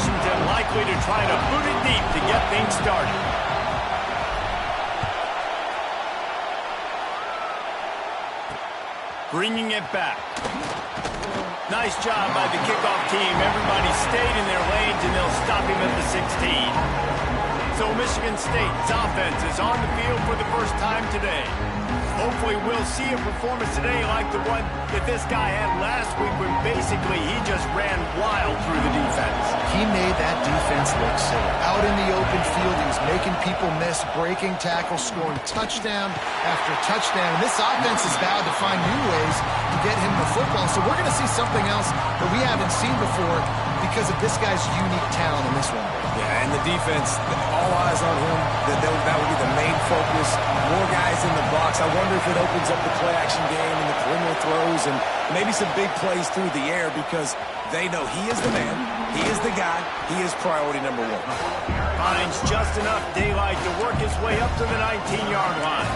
Washington likely to try to boot it deep to get things started. Bringing it back. Nice job by the kickoff team. Everybody stayed in their lanes, and they'll stop him at the 16. So Michigan State's offense is on the field for the first time today. Hopefully we'll see a performance today like the one that this guy had last week when basically he just ran wild through the defense. He made that defense look silly. Out in the open field, he was making people miss, breaking tackles, scoring touchdown after touchdown. And this offense is vowed to find new ways to get him the football. So we're going to see something else that we haven't seen before because of this guy's unique talent in this one. Yeah, and the defense, all eyes on him. That would be the main focus. More guys in the box. I wonder if it opens up the play-action game and the perimeter throws and maybe some big plays through the air because they know he is the man, he is the guy, he is priority number one. Finds just enough daylight to work his way up to the 19-yard line.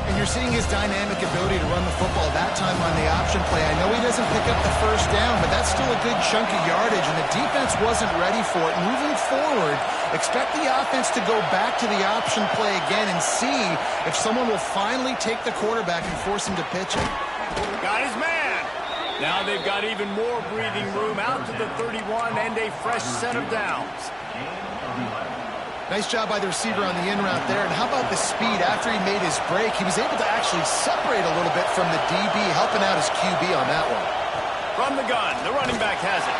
And you're seeing his dynamic ability to run the football that time on the option play. I know he doesn't pick up the first down, but that's still a good chunk of yardage, and the defense wasn't ready for it. Moving forward, expect the offense to go back to the option play again and see if someone will finally take the quarterback and force him to pitch it. Got his man. Now they've got even more breathing room out to the 31 and a fresh set of downs. Nice job by the receiver on the in route there. And how about the speed after he made his break? He was able to actually separate a little bit from the DB, helping out his QB on that one. From the gun, the running back has it.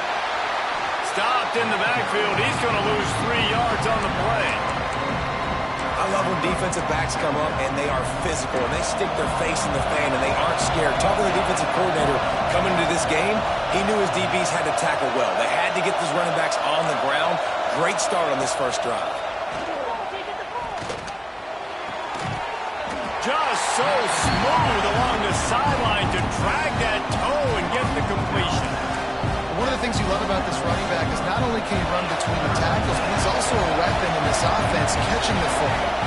Stopped in the backfield. He's going to lose 3 yards on the play. I love when defensive backs come up and they are physical and they stick their face in the fan and they aren't scared. Talking to the defensive coordinator coming into this game, he knew his DBs had to tackle well. They had to get these running backs on the ground. Great start on this first drive. Just so smooth along the sideline to drag that toe and get the completion. One of the things you love about this running back is not only can he run between the tackles, but he's also a weapon in this offense, catching the football.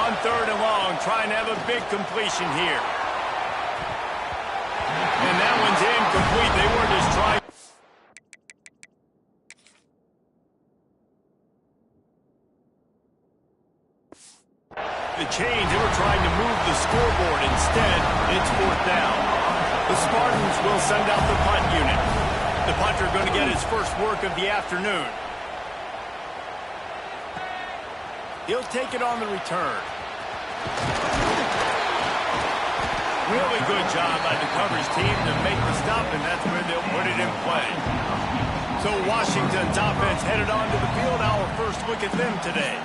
On 3rd and long, trying to have a big completion here. And that one's incomplete. They were just trying. The change, they were trying to move the scoreboard. Instead, it's 4th down. The Spartans will send out the punt unit. The punter going to get his first work of the afternoon. He'll take it on the return. Really good job by the coverage team to make the stop, and that's where they'll put it in play. So Washington's offense headed onto the field. Our first look at them today.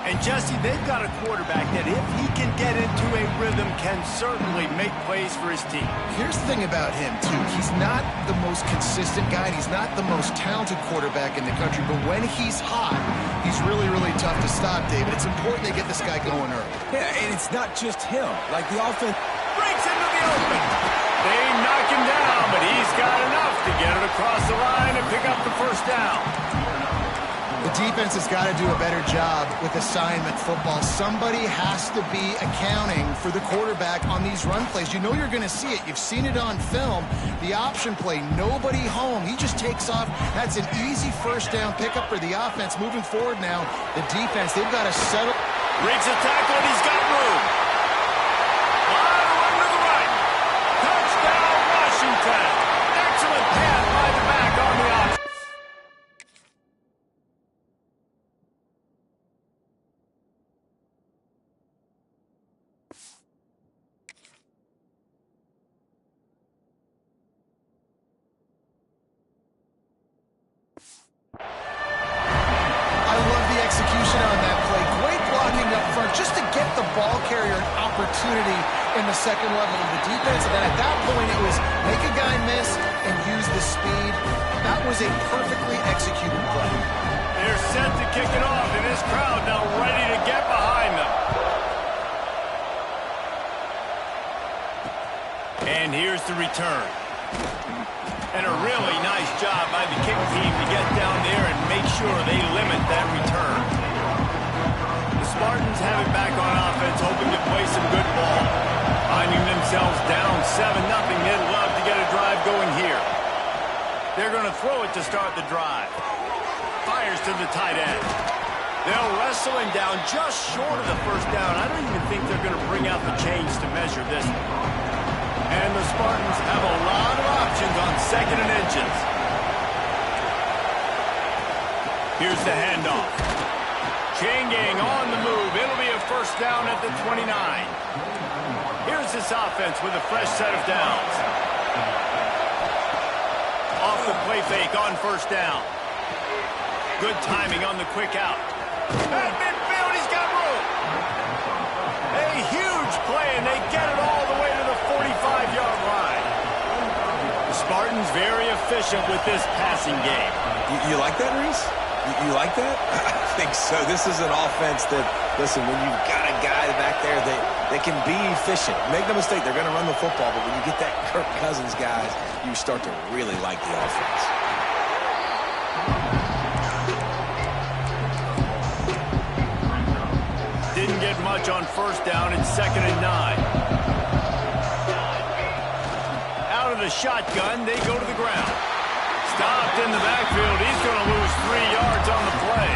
And Jesse, they've got a quarterback that if he can get into a rhythm can certainly make plays for his team. Here's the thing about him, too. He's not the most consistent guy, and he's not the most talented quarterback in the country, but when he's hot, he's really, really tough to stop, David. It's important they get this guy going early. Yeah, and it's not just him. Like the offense breaks into the open. They knock him down, but he's got enough to get it across the line and pick up the first down. The defense has got to do a better job with assignment football. Somebody has to be accounting for the quarterback on these run plays. You know you're going to see it. You've seen it on film. The option play, nobody home. He just takes off. That's an easy first down pickup for the offense. Moving forward now, the defense, they've got to settle. Breaks a tackle, and he's got room. Line run to the right. Touchdown, Washington. Excellent pass by the back on the option. Opportunity in the second level of the defense, and then at that point it was make a guy miss and use the speed. That was a perfectly executed play. They're set to kick it off, and this crowd now ready to get behind them. And here's the return. And a really nice job by the kick team to get down there and make sure they limit that return. Spartans have it back on offense, hoping to play some good ball. Finding themselves down 7-0, they'd love to get a drive going here. They're going to throw it to start the drive. Fires to the tight end. They'll wrestle him down just short of the first down. I don't even think they're going to bring out the chains to measure this one. And the Spartans have a lot of options on second and inches. Here's the handoff. Chain gang on the move. It'll be a first down at the 29. Here's this offense with a fresh set of downs. Off the play fake on first down. Good timing on the quick out. At midfield, he's got room. A huge play, and they get it all the way to the 45-yard line. The Spartans very efficient with this passing game. You like that, Reese? You like that? I think so. This is an offense that, listen, when you've got a guy back there that can be efficient. Make no mistake, they're going to run the football, but when you get that Kirk Cousins guys, you start to really like the offense. Didn't get much on first down. It's 2nd and 9. Out of the shotgun, they go to the ground. Stopped in the backfield. He's going to lose 3 yards on the play.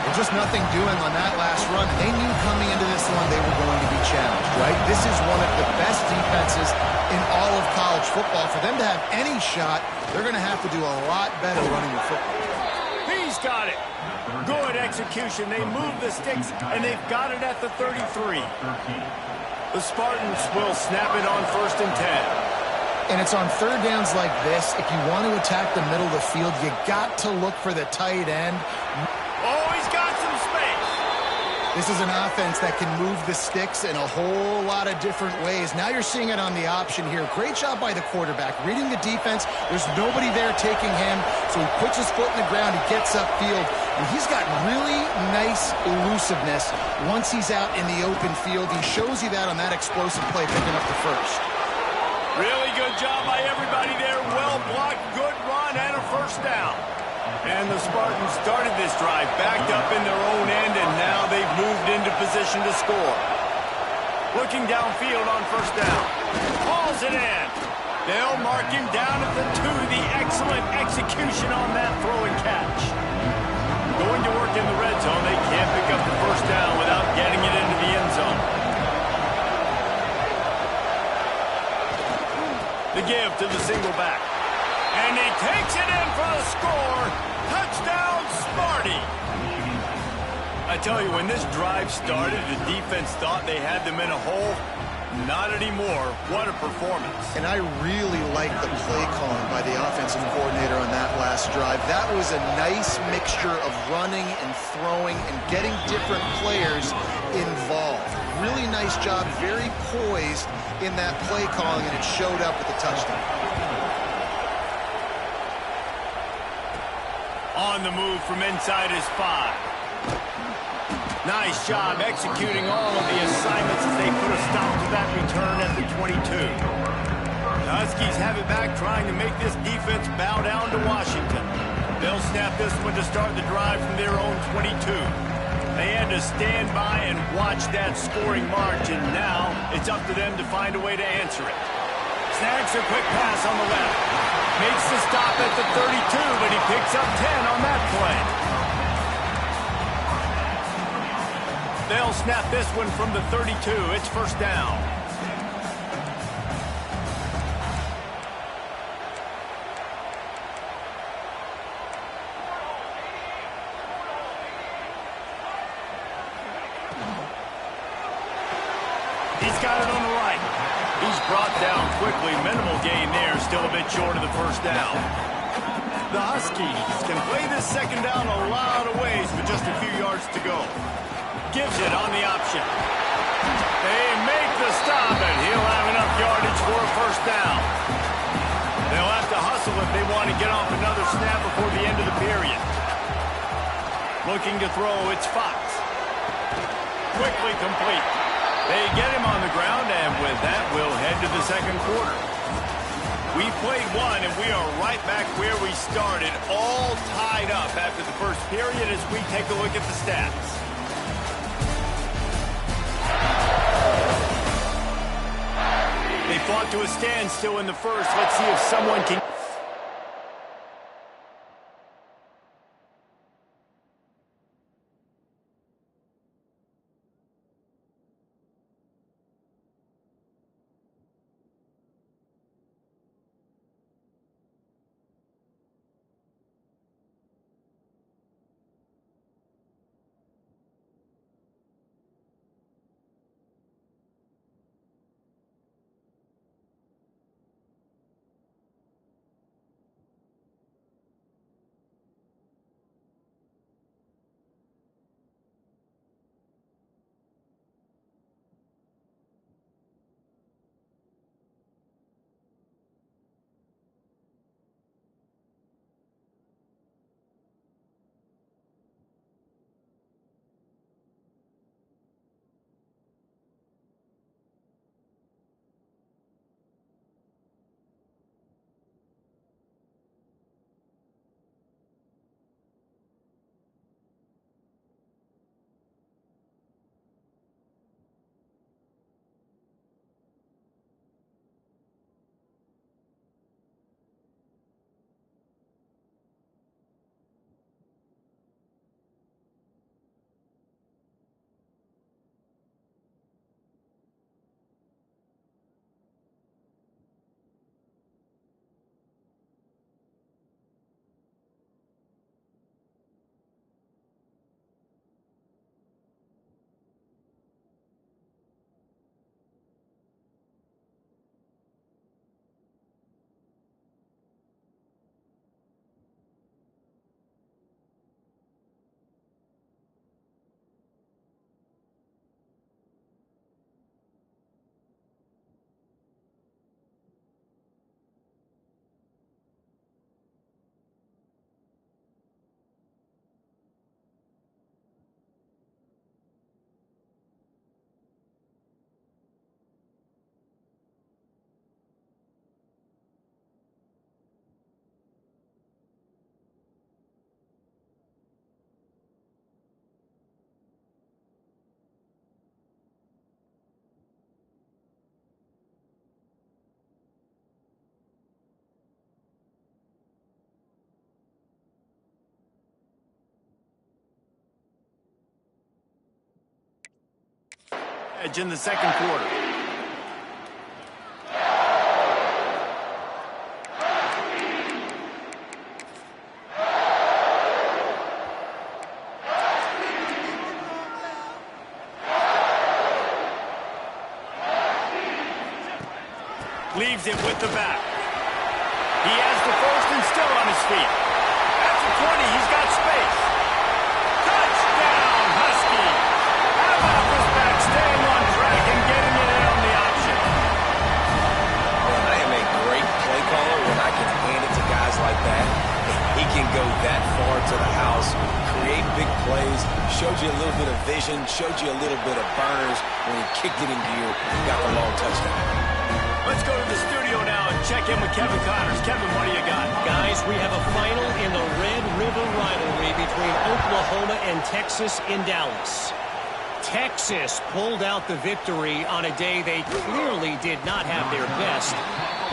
Well, just nothing doing on that last run. They knew coming into this one they were going to be challenged, right? This is one of the best defenses in all of college football. For them to have any shot, they're going to have to do a lot better running the football. He's got it. Good execution. They move the sticks, and they've got it at the 33. The Spartans will snap it on 1st and 10. And it's on third downs like this. If you want to attack the middle of the field, you got to look for the tight end. Oh, he's got some space. This is an offense that can move the sticks in a whole lot of different ways. Now you're seeing it on the option here. Great job by the quarterback. Reading the defense, there's nobody there taking him, so he puts his foot in the ground, he gets upfield, and he's got really nice elusiveness once he's out in the open field. He shows you that on that explosive play picking up the first. Really good job by everybody there. Well blocked, good run, and a first down. And the Spartans started this drive backed up in their own end, and now they've moved into position to score. Looking downfield on first down. Hauls it in. They'll mark him down at the 2. The excellent execution on that throw and catch. Going to work in the red zone. They can't pick up the first down without getting it into the end zone. The give to the single back. And he takes it in for the score. Touchdown, Sparty. I tell you, when this drive started, the defense thought they had them in a hole. Not anymore. What a performance. And I really like the play calling by the offensive coordinator on that last drive. That was a nice mixture of running and throwing and getting different players involved. Really nice job, very poised in that play calling, and it showed up with the touchdown. On the move from inside his 5. Nice job executing all of the assignments as they put a stop to that return at the 22. The Huskies have it back, trying to make this defense bow down to Washington. They'll snap this one to start the drive from their own 22. They had to stand by and watch that scoring march, and now it's up to them to find a way to answer it. Snags a quick pass on the left. Makes the stop at the 32, but he picks up 10 on that play. They'll snap this one from the 32. It's first down. He's got it on the right. He's brought down quickly. Minimal gain there. Still a bit short of the first down. The Huskies can play this second down a lot of ways with just a few yards to go. Gives it on the option. They make the stop, and he'll have enough yardage for a first down. They'll have to hustle if they want to get off another snap before the end of the period. Looking to throw, it's Fox. Quickly complete. They get him on the ground, and with that, we'll head to the second quarter. We played one, and we are right back where we started, all tied up after the first period as we take a look at the stats. They fought to a standstill in the first. Let's see if someone can... advantage in the second quarter. Leaves it with the back. He has the first and still on his feet. At the 20, he's got space. Touchdown, Huskies! How about this back staying on track and getting it in on the option? Man, I am a great play caller when I can hand it to guys like that. He can go that far to the house, create big plays, showed you a little bit of vision, showed you a little bit of burners. When he kicked it in gear, got the long touchdown. Let's go to the studio now and check in with Kevin Connors. Kevin, what do you got? Guys, we have a final in the Red River rivalry between Oklahoma and Texas in Dallas. Texas pulled out the victory on a day they clearly did not have their best.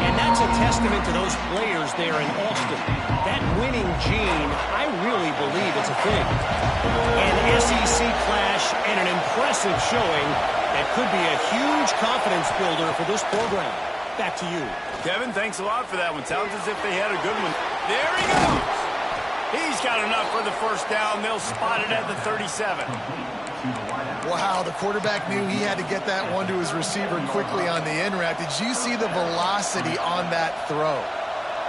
And that's a testament to those players there in Austin. That winning gene, I really believe it's a thing. An SEC clash and an impressive showing that could be a huge confidence builder for this program. Back to you. Kevin, thanks a lot for that one. Sounds as if they had a good one. There he goes. He's got enough for the first down. They'll spot it at the 37. Wow, the quarterback knew he had to get that one to his receiver quickly on the in route. Did you see the velocity on that throw?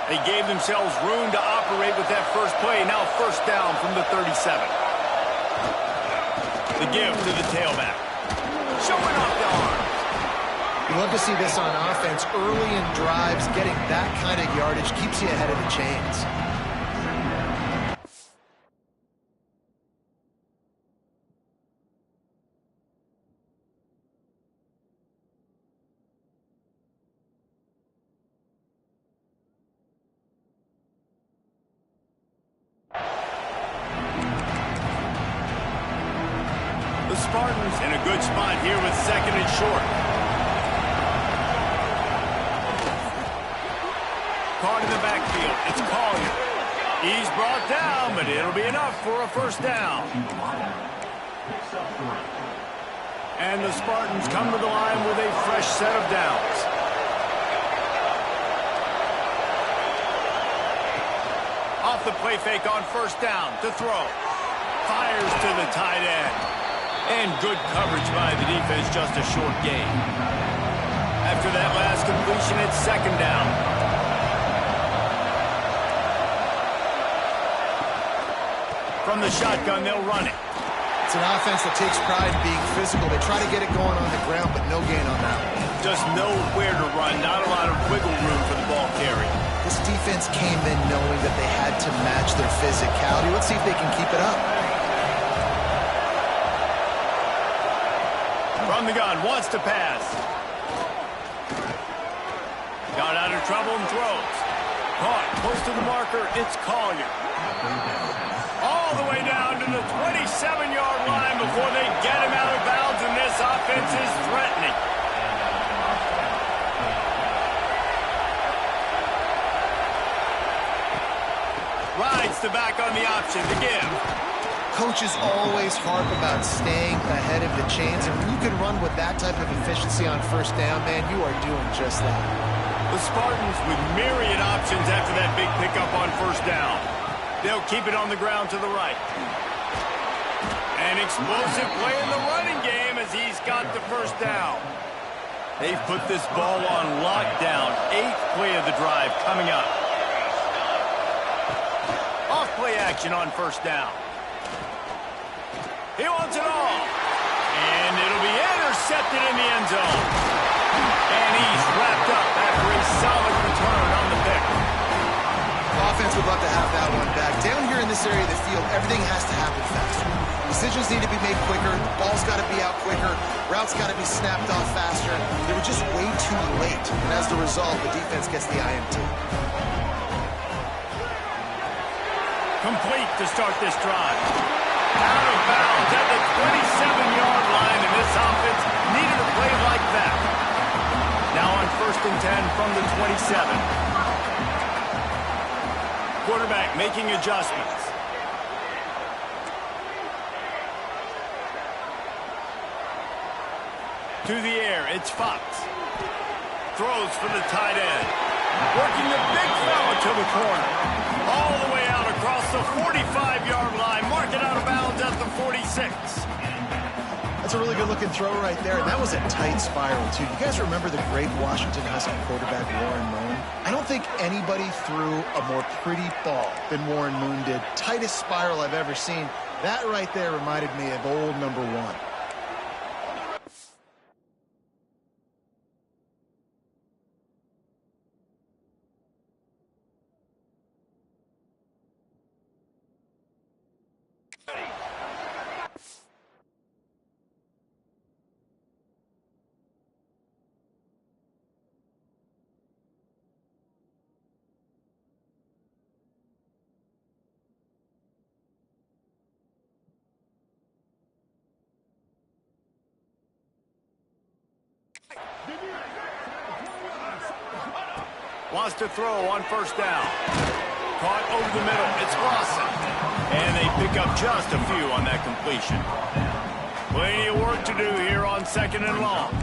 They gave themselves room to operate with that first play. Now first down from the 37. The give to the tailback. Showing off the arms. You love to see this on offense. Early in drives, getting that kind of yardage keeps you ahead of the chains. The Spartans in a good spot here with second and short. Caught in the backfield. It's Collier. He's brought down, but it'll be enough for a first down. And the Spartans come to the line with a fresh set of downs. Off the play fake on first down to throw. Fires to the tight end. And good coverage by the defense, just a short gain. After that last completion, it's second down. From the shotgun, they'll run it. It's an offense that takes pride in being physical. They try to get it going on the ground, but no gain on that one. Just nowhere to run, not a lot of wiggle room for the ball carry. This defense came in knowing that they had to match their physicality. Let's see if they can keep it up. From the gun, wants to pass. Got out of trouble and throws. Caught, close to the marker, it's Collier. All the way down to the 27-yard line before they get him out of bounds, and this offense is threatening. Rides the back on the option to give. Coaches always harp about staying ahead of the chains, and when you can run with that type of efficiency on first down, man, you are doing just that. The Spartans with myriad options after that big pickup on first down. They'll keep it on the ground to the right. An explosive play in the running game as he's got the first down. They've put this ball on lockdown. 8th play of the drive coming up. Off play action on first down. He wants it all. And it'll be intercepted in the end zone. And he's wrapped up after a solid return on the pick. Offense would love to have that one back. Down here in this area of the field, everything has to happen faster. Decisions need to be made quicker. Ball's got to be out quicker. Routes got to be snapped off faster. They were just way too late. And as a result, the defense gets the INT. Complete to start this drive. Out of bounds at the 27-yard line, and this offense needed a play like that. Now on 1st and 10 from the 27. Quarterback making adjustments. To the air, it's Fox. Throws for the tight end. Working the big fella to the corner. All the way out across the 45-yard line. Mark it out of bounds at the 46. That's a really good-looking throw right there, and that was a tight spiral, too. You guys remember the great Washington Husky quarterback Warren Moon? I don't think anybody threw a more pretty ball than Warren Moon did. Tightest spiral I've ever seen. That right there reminded me of old number 1. Wants to throw on first down. Caught over the middle. It's Lawson. And they pick up just a few on that completion. Plenty of work to do here on 2nd and long.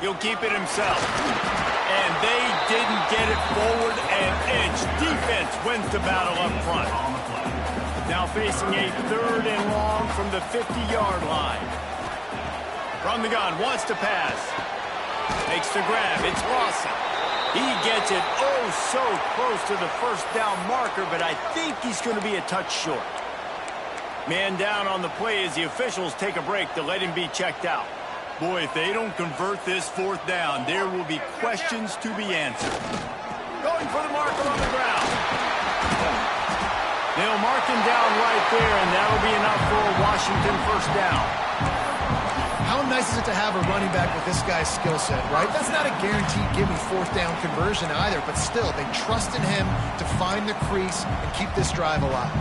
He'll keep it himself. And they didn't get it forward an inch. Defense wins the battle up front. Now facing a 3rd and long from the 50-yard line. From the gun, wants to pass. Makes the grab, it's Lawson. He gets it oh so close to the first down marker, but I think he's going to be a touch short. Man down on the play as the officials take a break to let him be checked out. Boy, if they don't convert this 4th down, there will be questions to be answered. Going for the marker on the ground. They'll mark him down right there, and that'll be enough for a Washington 1st down. How nice is it to have a running back with this guy's skill set, right? That's not a guaranteed give-me 4th down conversion either, but still, they trust in him to find the crease and keep this drive alive.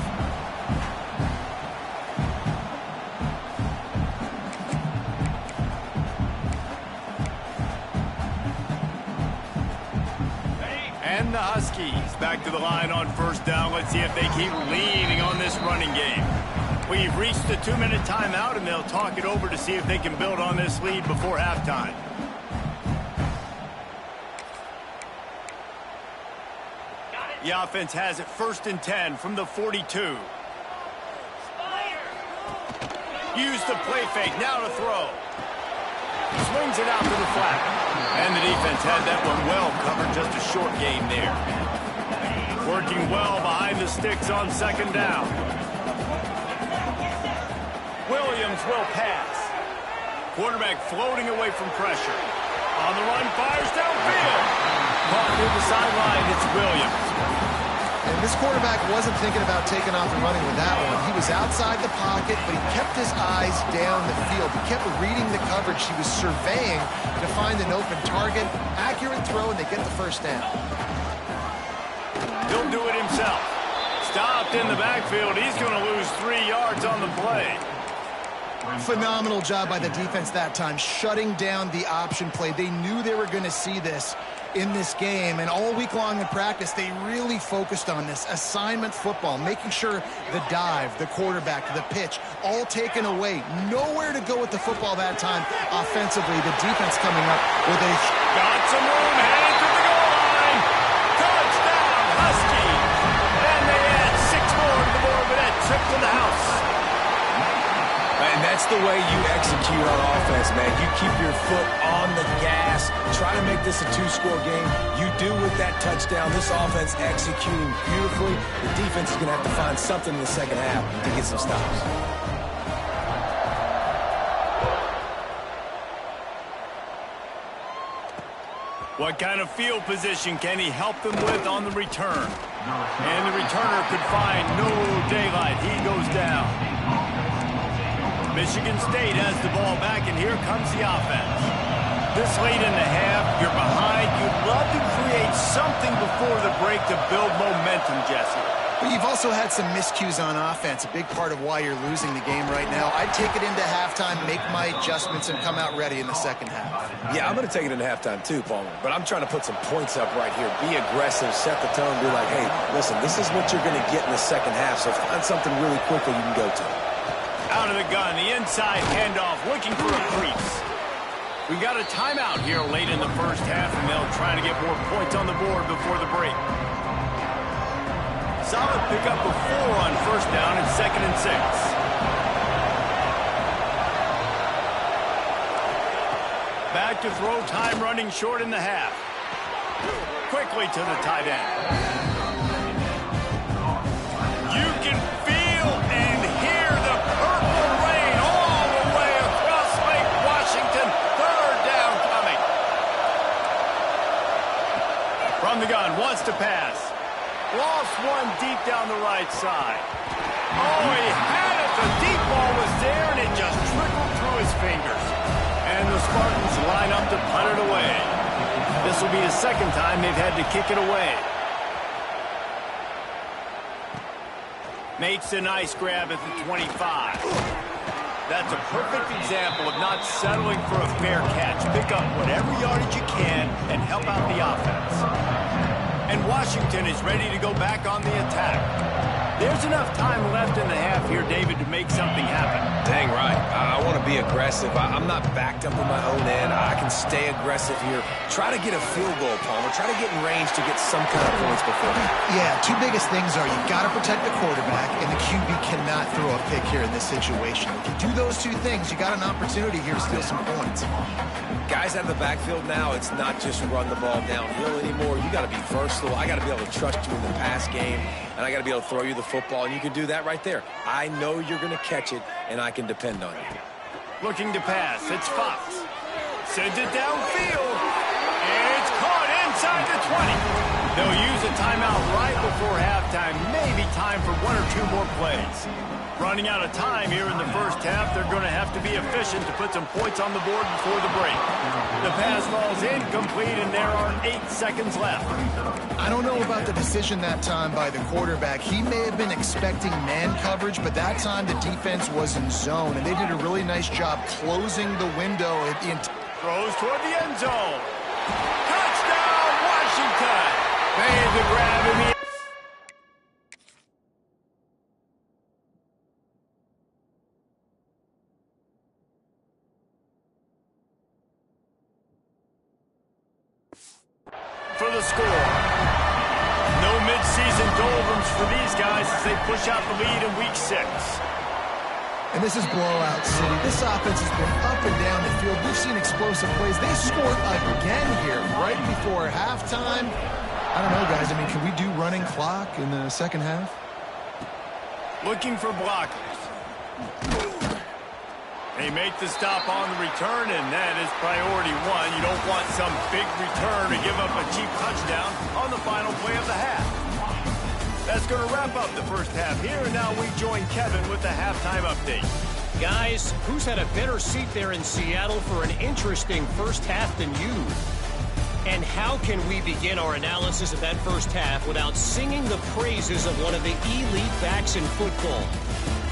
And the Huskies back to the line on 1st down. Let's see if they keep leaning on this running game. We've reached the 2-minute timeout, and they'll talk it over to see if they can build on this lead before halftime. The offense has it 1st and 10 from the 42. Use the play fake, now to throw. Swings it out to the flat. And the defense had that one well covered, just a short game there. Working well behind the sticks on 2nd down. Williams will pass. Quarterback floating away from pressure. On the run, fires downfield. Caught near the sideline, it's Williams. And this quarterback wasn't thinking about taking off and running with that one. He was outside the pocket, but he kept his eyes down the field. He kept reading the coverage. He was surveying to find an open target. Accurate throw, and they get the 1st down. He'll do it himself. Stopped in the backfield. He's going to lose 3 yards on the play. Phenomenal job by the defense that time, shutting down the option play. They knew they were going to see this in this game, and all week long in practice, they really focused on this assignment football, making sure the dive, the quarterback, the pitch, all taken away. Nowhere to go with the football that time offensively. The defense coming up with a... Got some room, headed to the goal line. Touchdown, Huskies. And they add 6 more to the board with that trip to the house. And that's the way you execute on offense, man. You keep your foot on the gas, try to make this a 2-score game. You do with that touchdown. This offense executing beautifully. The defense is going to have to find something in the 2nd half to get some stops. What kind of field position can he help them with on the return? And the returner could find no daylight. He goes down. Michigan State has the ball back, and here comes the offense. This late in the half, you're behind. You'd love to create something before the break to build momentum, Jesse. But you've also had some miscues on offense, a big part of why you're losing the game right now. I'd take it into halftime, make my adjustments, and come out ready in the second half. Yeah, I'm going to take it into halftime too, Palmer. But I'm trying to put some points up right here. Be aggressive, set the tone, be like, hey, listen, this is what you're going to get in the second half, so find something really quickly you can go to. Out of the gun, the inside handoff, looking for a crease. We got a timeout here late in the first half, and they'll try to get more points on the board before the break. Solid pickup of 4 on first down and 2nd and 6. Back to throw, time running short in the half. Quickly to the tight end. You can feel and hear the purple rain all the way across Lake Washington. 3rd down coming. From the gun, wants to pass. Lost one deep down the right side. Oh, he had it. The deep ball was there, and it just trickled through his fingers. And the Spartans line up to punt it away. This will be the second time they've had to kick it away. Makes a nice grab at the 25. That's a perfect example of not settling for a fair catch. Pick up whatever yardage you can and help out the offense. And Washington is ready to go back on the attack. There's enough time left in the half here, David, to make something happen. Dang right. I want to be aggressive. I'm not backed up in my own end. I can stay aggressive here. Try to get a field goal, Palmer. Try to get in range to get some kind of points before that. Yeah, two biggest things are you got to protect the quarterback, and the QB cannot throw a pick here in this situation. If you do those two things, you got an opportunity here to steal some points. Guys out of the backfield now, it's not just run the ball downhill anymore. You got to be versatile. I got to be able to trust you in the pass game, and I got to be able to throw you the football, and you can do that right there. I know you're going to catch it, and I can depend on you. Looking to pass. It's Fox. Sends it downfield. And it's caught inside the 20. They'll use a timeout right before halftime. Maybe time for 1 or 2 more plays. Running out of time here in the first half. They're going to have to be efficient to put some points on the board before the break. The pass falls incomplete, and there are 8 seconds left. I don't know about the decision that time by the quarterback. He may have been expecting man coverage, but that time the defense was in zone, and they did a really nice job closing the window at the throws toward the end zone. Touchdown, Washington! Made the grab in the for the score. No midseason doldrums for these guys as they push out the lead in week 6. And this is blowout city. This offense has been up and down the field. We've seen explosive plays. They scored again here right before halftime. I don't know, guys. I mean, can we do running clock in the second half? Looking for blockers. They make the stop on the return, and that is priority 1. You don't want some big return to give up a cheap touchdown on the final play of the half. That's going to wrap up the first half here, and now we join Kevin with the halftime update. Guys, who's had a better seat there in Seattle for an interesting first half than you? And how can we begin our analysis of that first half without singing the praises of one of the elite backs in football?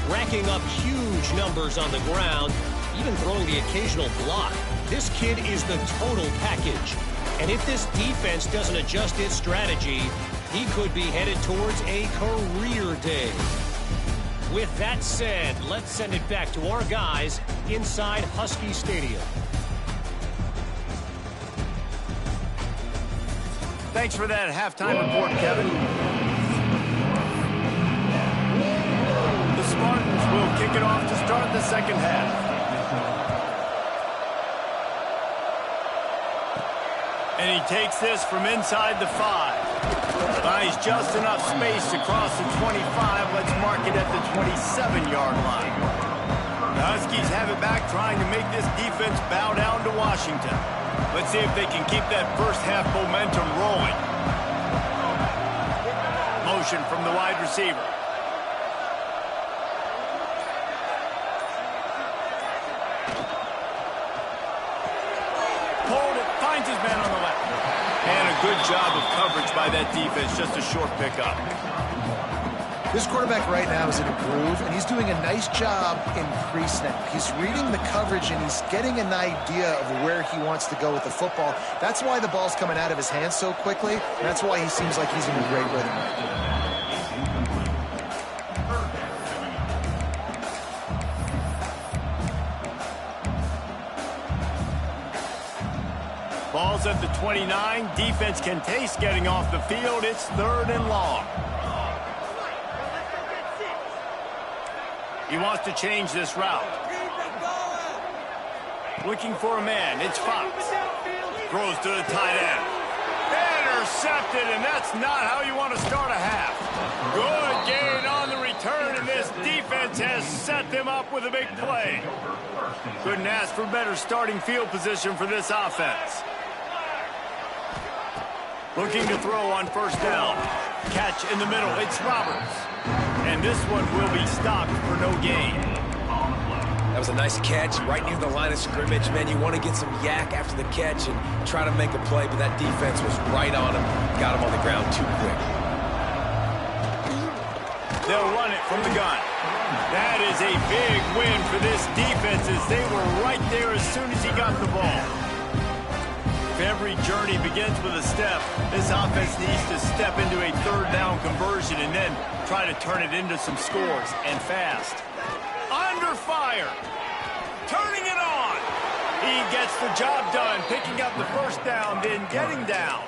Racking up huge numbers on the ground, even throwing the occasional block. This kid is the total package. And if this defense doesn't adjust its strategy, he could be headed towards a career day. With that said, let's send it back to our guys inside Husky Stadium. Thanks for that halftime report, Kevin. The Spartans will kick it off to start the second half. And he takes this from inside the 5. Buys just enough space to cross the 25. Let's mark it at the 27-yard line. The Huskies have it back, trying to make this defense bow down to Washington. Let's see if they can keep that first half momentum rolling. Motion from the wide receiver. Pulled it, finds his man on the left. And a good job of coverage by that defense, just a short pickup. This quarterback right now is in a groove, and he's doing a nice job in crease now. He's reading the coverage, and he's getting an idea of where he wants to go with the football. That's why the ball's coming out of his hands so quickly, and that's why he seems like he's in a great rhythm right now. Ball's at the 29. Defense can taste getting off the field. It's 3rd and long. He wants to change this route. Looking for a man. It's Fox. Throws to the tight end. Intercepted, and that's not how you want to start a half. Good gain on the return, and this defense has set them up with a big play. Couldn't ask for better starting field position for this offense. Looking to throw on 1st down. Catch in the middle. It's Roberts. And this one will be stopped for no gain. That was a nice catch right near the line of scrimmage. Man, you want to get some yak after the catch and try to make a play, but that defense was right on him. Got him on the ground too quick. They'll run it from the gun. That is a big win for this defense as they were right there as soon as he got the ball. Every journey begins with a step. This offense needs to step into a 3rd down conversion and then try to turn it into some scores, and fast. Under fire. Turning it on. He gets the job done, picking up the 1st down, then getting down.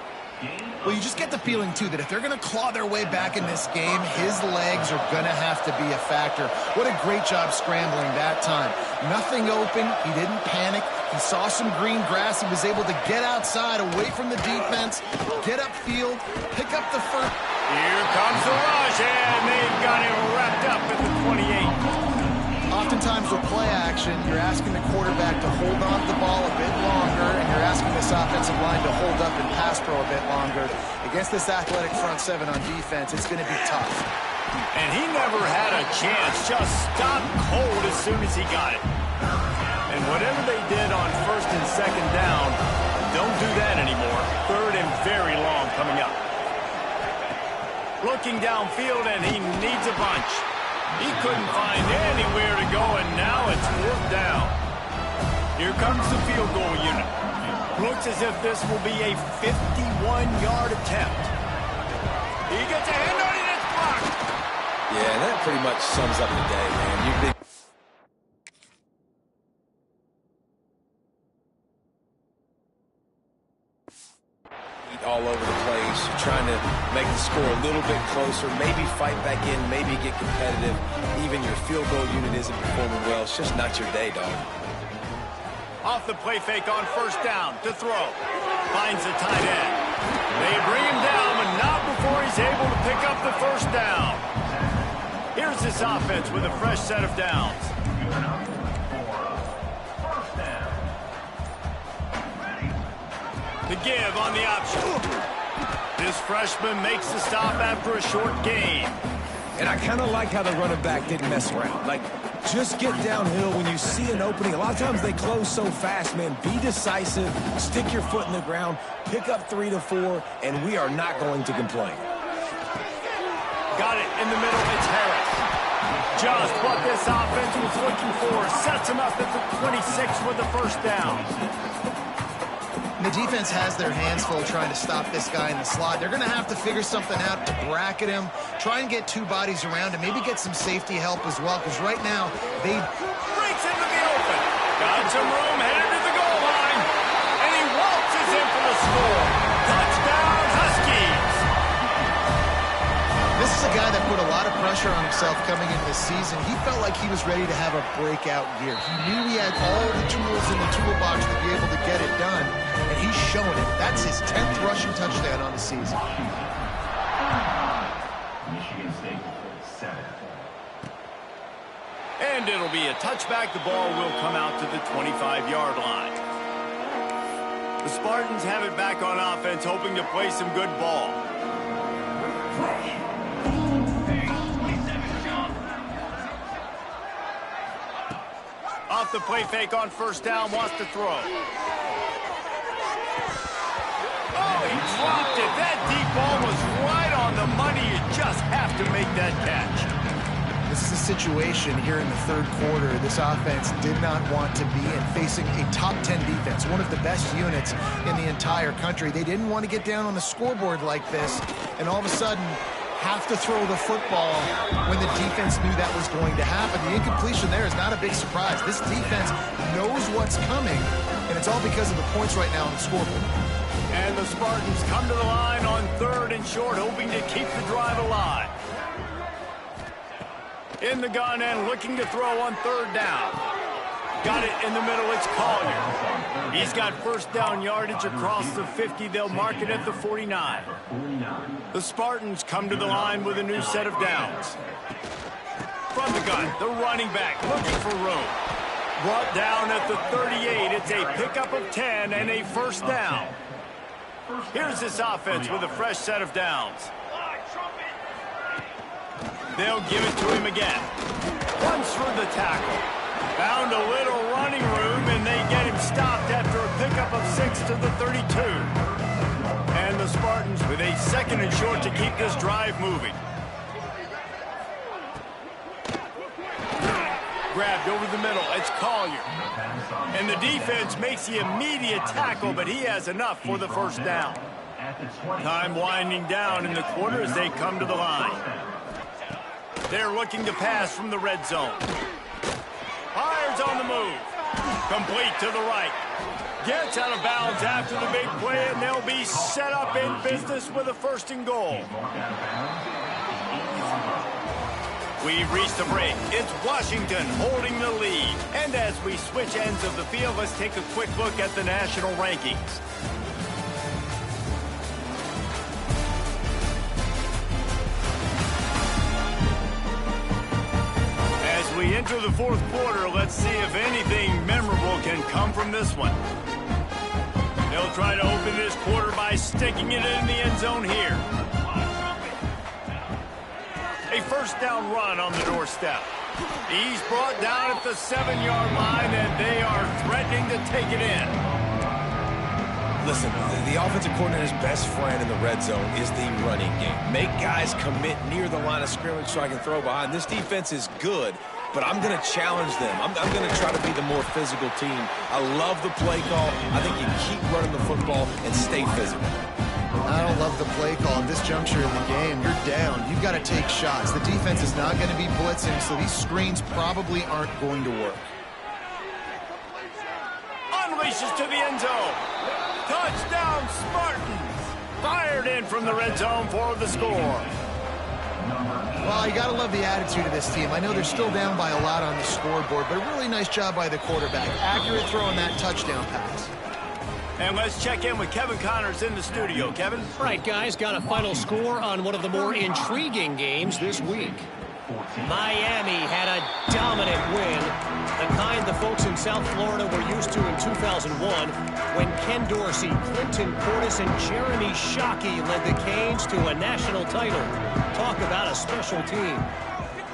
Well, you just get the feeling, too, that if they're going to claw their way back in this game, his legs are going to have to be a factor. What a great job scrambling that time. Nothing open. He didn't panic. He saw some green grass. He was able to get outside, away from the defense, get upfield, pick up the first. Here comes the rush, and they've got him wrapped up at the 28. Oftentimes with play action, you're asking the quarterback to hold on to the ball a bit longer, and you're asking this offensive line to hold up and pass pro a bit longer. Against this athletic front 7 on defense, it's going to be tough. And he never had a chance. Just stopped cold as soon as he got it. And whatever they did on 1st and 2nd down, don't do that anymore. 3rd and very long coming up. Looking downfield, and he needs a bunch. He couldn't find anywhere to go, and now it's 4th down. Here comes the field goal unit. Looks as if this will be a 51-yard attempt. He gets a hand on it, and it's blocked. Yeah, that pretty much sums up the day, man. You've been all over the place. You're trying to make the score a little bit closer, maybe fight back in, maybe get competitive. Even your field goal unit isn't performing well. It's just not your day, dog. Off the play fake on 1st down to throw. Finds the tight end. They bring him down, but not before he's able to pick up the 1st down. Here's this offense with a fresh set of downs. The give on the option. This freshman makes the stop after a short gain. And I kind of like how the running back didn't mess around. Like, just get downhill when you see an opening. A lot of times they close so fast, man. Be decisive, stick your foot in the ground, pick up 3 to 4, and we are not going to complain. Got it in the middle. It's Harris. Just what this offense was looking for. Sets him up at the 26 with the 1st down. The defense has their hands full trying to stop this guy in the slot. They're going to have to figure something out to bracket him, try and get 2 bodies around him, maybe get some safety help as well, because right now, they... Breaks into the open. Got some room, headed to the goal line, and he waltzes in for the score. Touchdown, Huskies! This is a guy that put a lot of pressure on himself coming into this season. He felt like he was ready to have a breakout year. He knew he had all the tools in the toolbox to be able to get it done, and he's showing it. That's his 10th rushing touchdown on the season. Michigan State 7. And it'll be a touchback. The ball will come out to the 25-yard line. The Spartans have it back on offense, hoping to play some good ball. Off the play fake on 1st down, wants to throw. Oh, he dropped it. That deep ball was right on the money. You just have to make that catch. This is a situation here in the third quarter this offense did not want to be in, facing a top 10 defense, one of the best units in the entire country. They didn't want to get down on the scoreboard like this, and all of a sudden have to throw the football when the defense knew that was going to happen. The incompletion there is not a big surprise. This defense knows what's coming, and it's all because of the points right now on the scoreboard. And the Spartans come to the line on 3rd and short, hoping to keep the drive alive. In the gun and looking to throw on 3rd down. Got it in the middle, it's Collier. He's got first down yardage across the 50. They'll mark it at the 49. The Spartans come to the line with a new set of downs. From the gun, the running back looking for room. Brought down at the 38. It's a pickup of 10 and a first down. Here's this offense with a fresh set of downs. They'll give it to him again. Runs through the tackle. Found a little running room, and they get him stopped after a pickup of 6 to the 32. And the Spartans with a 2nd and short to keep this drive moving. Grabbed over the middle. It's Collier. And the defense makes the immediate tackle, but he has enough for the first down. Time winding down in the quarter as they come to the line. They're looking to pass from the red zone. Fires on the move. Complete to the right. Gets out of bounds after the big play, and they'll be set up in business with a 1st and goal. We've reached the break. It's Washington holding the lead. And as we switch ends of the field, let's take a quick look at the national rankings. As we enter the 4th quarter, let's see if anything memorable can come from this one. They'll try to open this quarter by sticking it in the end zone here. A first down run on the doorstep. He's brought down at the 7-yard line, and they are threatening to take it in. Listen, the offensive coordinator's best friend in the red zone is the running game. Make guys commit near the line of scrimmage so I can throw behind. This defense is good, but I'm going to challenge them. I'm going to try to be the more physical team. I love the play call. I think you keep running the football and stay physical. I don't love the play call at this juncture in the game. You're down. You've got to take shots. The defense is not going to be blitzing, so these screens probably aren't going to work. Unleashes to the end zone. Touchdown, Spartans. Fired in from the red zone for the score. Well, you got to love the attitude of this team. I know they're still down by a lot on the scoreboard, but a really nice job by the quarterback. Accurate throw on that touchdown pass. And let's check in with Kevin Connors in the studio. Kevin? All right, guys, got a final score on one of the more intriguing games this week. Miami had a dominant win, the kind the folks in South Florida were used to in 2001 when Ken Dorsey, Clinton Portis, and Jeremy Shockey led the Canes to a national title. Talk about a special team.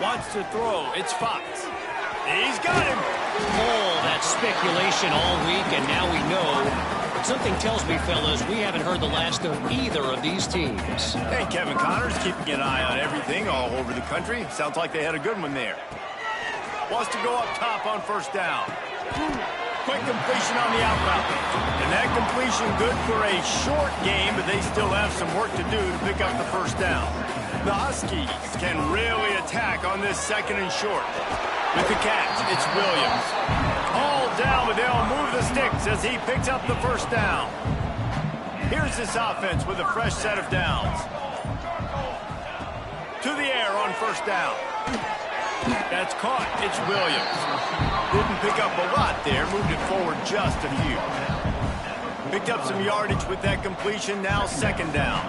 Wants to throw. It's Fox. He's got him. Oh, that speculation all week, and now we know. But something tells me, fellas, we haven't heard the last of either of these teams. Hey, Kevin Connors keeping an eye on everything all over the country. Sounds like they had a good one there. Wants to go up top on first down. Quick completion on the outbound. And that completion good for a short game, but they still have some work to do to pick up the first down. The Huskies can really attack on this 2nd and short. With the catch, it's Williams. All down, but they'll move the sticks as he picks up the first down. Here's this offense with a fresh set of downs. To the air on first down. That's caught. It's Williams. Didn't pick up a lot there. Moved it forward just a few. Picked up some yardage with that completion. Now 2nd down.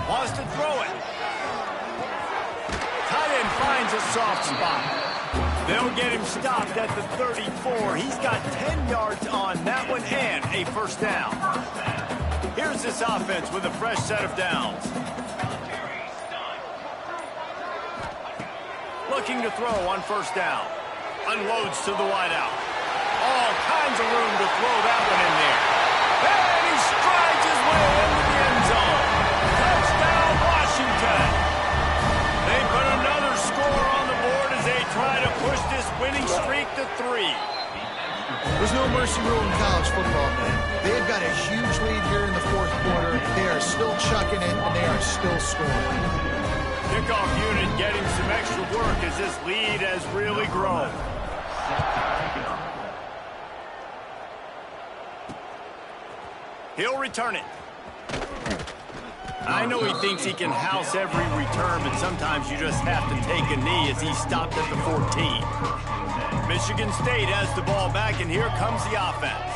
Wants to throw it. Tight end finds a soft spot. They'll get him stopped at the 34. He's got 10 yards on that one and a first down. Here's this offense with a fresh set of downs. Looking to throw on first down. Unloads to the wideout. All kinds of room to throw that one in there. And he strides his way into the end zone. Touchdown, Washington. mercy rule in college football, man. They've got a huge lead here in the fourth quarter. They are still chucking it, and they are still scoring. Kickoff unit getting some extra work as this lead has really grown. He'll return it. I know he thinks he can house every return, but sometimes you just have to take a knee as he stopped at the 14. Michigan State has the ball back, and here comes the offense.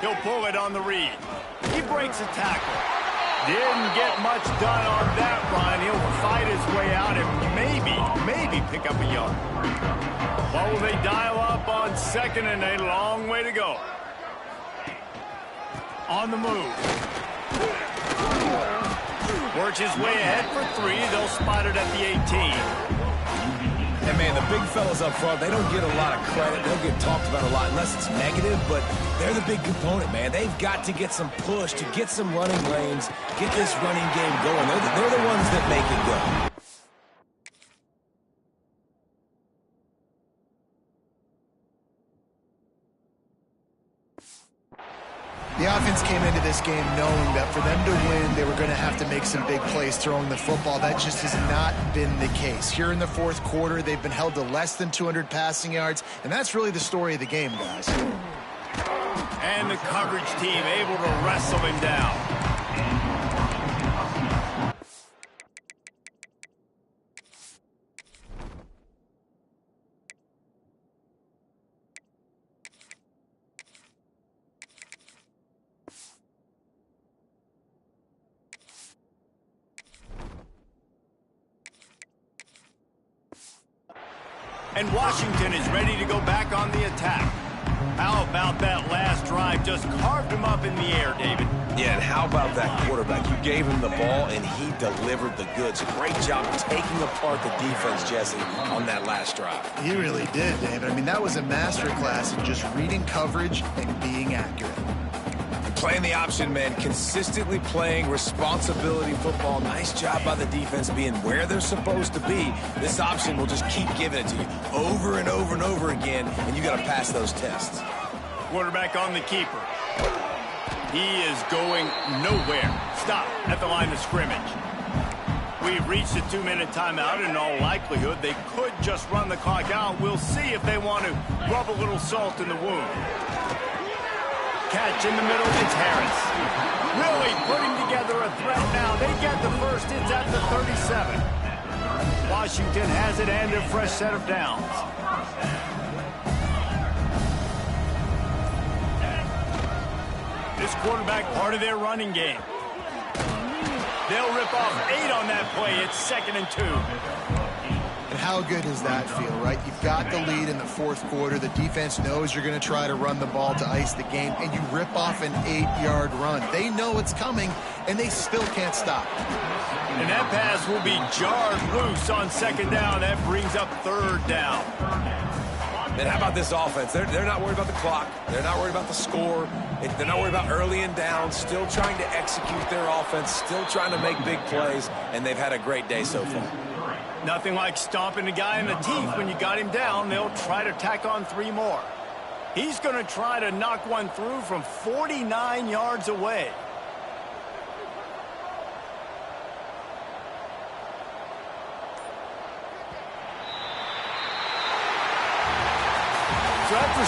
He'll pull it on the read. He breaks a tackle. Didn't get much done on that run. He'll fight his way out and maybe pick up a yard. What will they dial up on second and a long way to go? On the move. Works his way ahead for three. They'll spot it at the 18. And, man, the big fellas up front, they don't get a lot of credit. They'll get talked about a lot unless it's negative, but they're the big component, man. They've got to get some push, to get some running lanes, get this running game going. They're the ones that make it go. The offense came into this game knowing that for them to win, they were going to have to make some big plays throwing the football. That just has not been the case. Here in the fourth quarter, they've been held to less than 200 passing yards, and that's really the story of the game, guys. And the coverage team able to wrestle him down. And Washington is ready to go back on the attack. How about that last drive? Just carved him up in the air, David. Yeah, and how about that quarterback? You gave him the ball, and he delivered the goods. Great job taking apart the defense, Jesse, on that last drive. He really did, David. I mean, that was a masterclass in just reading coverage and being accurate. Playing the option, man, consistently playing responsibility football. Nice job by the defense being where they're supposed to be. This option will just keep giving it to you over and over and over again, and you got to pass those tests. Quarterback on the keeper. He is going nowhere. Stop at the line of scrimmage. We've reached a 2-minute timeout. In all likelihood, they could just run the clock out. We'll see if they want to rub a little salt in the wound. Catch in the middle, it's Harris. Really putting together a threat now. They get the first, it's at the 37. Washington has it and a fresh set of downs. This quarterback part of their running game. They'll rip off 8 on that play. It's 2nd and 2. And how good does that feel, right? You've got the lead in the fourth quarter. The defense knows you're going to try to run the ball to ice the game, and you rip off an 8-yard run. They know it's coming, and they still can't stop. And that pass will be jarred loose on 2nd down. That brings up 3rd down. And how about this offense? They're not worried about the clock. They're not worried about the score. They're not worried about early and down. Still trying to execute their offense. Still trying to make big plays. And they've had a great day so far. Nothing like stomping a guy in the teeth when you got him down. They'll try to tack on 3 more. He's going to try to knock one through from 49 yards away. So after